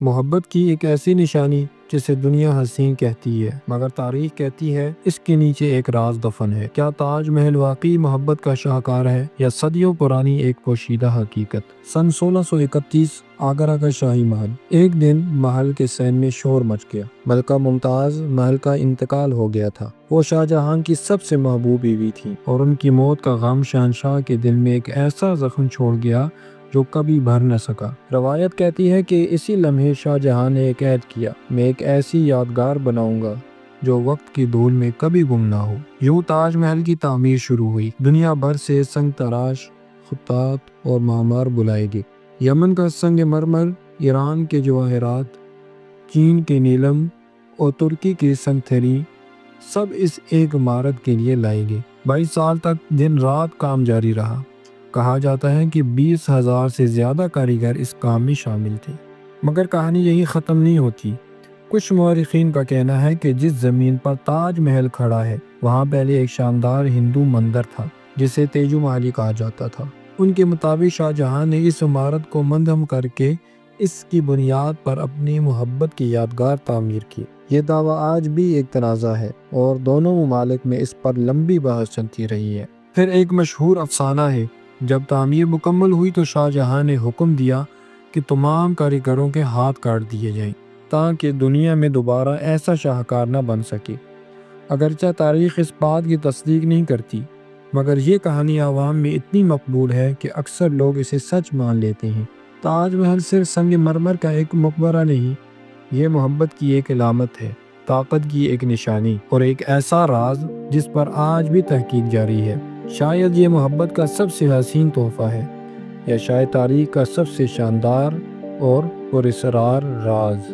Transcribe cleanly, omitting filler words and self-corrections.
محبت کی ایک ایسی نشانی جسے دنیا حسین کہتی ہے مگر تاریخ کہتی ہے اس کے نیچے ایک راز دفن ہے۔ کیا تاج محل واقعی محبت کا شاہکار ہے یا صدیوں پرانی ایک پوشیدہ حقیقت؟ سن 1631 آگرہ کا شاہی محل۔ ایک دن محل کے صحن میں شور مچ گیا۔ ملکہ ممتاز محل کا انتقال ہو گیا تھا۔ وہ شاہ جہاں کی سب سے محبوب بیوی تھی اور ان کی موت کا غم شہنشاہ کے دل میں ایک ایسا زخم چھوڑ گیا جو کبھی بھر نہ سکا۔ روایت کہتی ہے کہ اسی لمحے شاہ جہاں نے ایک عہد کیا، میں ایک ایسی یادگار بناؤں گا جو وقت کی دھول میں کبھی گم نہ ہو۔ یوں تاج محل کی تعمیر شروع ہوئی۔ دنیا بھر سے سنگ تراش، خطاط اور معمار بلائے گئے۔ یمن کا سنگ مرمر، ایران کے جواہرات، چین کے نیلم اور ترکی کے سنگتری سب اس ایک عمارت کے لیے لائے گئے۔ 22 سال تک دن رات کام جاری رہا۔ کہا جاتا ہے کہ 20,000 سے زیادہ کاریگر اس کام میں شامل تھے۔ مگر کہانی یہی ختم نہیں ہوتی۔ کچھ مورخین کا کہنا ہے کہ جس زمین پر تاج محل کھڑا ہے وہاں پہلے ایک شاندار ہندو مندر تھا جسے تیجو مالی کہا جاتا تھا۔ ان کے مطابق شاہ جہاں نے اس عمارت کو منہدم کر کے اس کی بنیاد پر اپنی محبت کی یادگار تعمیر کی۔ یہ دعویٰ آج بھی ایک تنازع ہے اور دونوں ممالک میں اس پر لمبی بحث چلتی رہی ہے۔ پھر ایک مشہور افسانہ ہے، جب تعمیر مکمل ہوئی تو شاہ جہاں نے حکم دیا کہ تمام کاریگروں کے ہاتھ کاٹ دیے جائیں تاکہ دنیا میں دوبارہ ایسا شاہکار نہ بن سکے۔ اگرچہ تاریخ اس بات کی تصدیق نہیں کرتی مگر یہ کہانی عوام میں اتنی مقبول ہے کہ اکثر لوگ اسے سچ مان لیتے ہیں۔ تاج محل صرف سنگ مرمر کا ایک مقبرہ نہیں، یہ محبت کی ایک علامت ہے، طاقت کی ایک نشانی اور ایک ایسا راز جس پر آج بھی تحقیق جاری ہے۔ شاید یہ محبت کا سب سے حسین تحفہ ہے یا شاید تاریخ کا سب سے شاندار اور پراسرار راز۔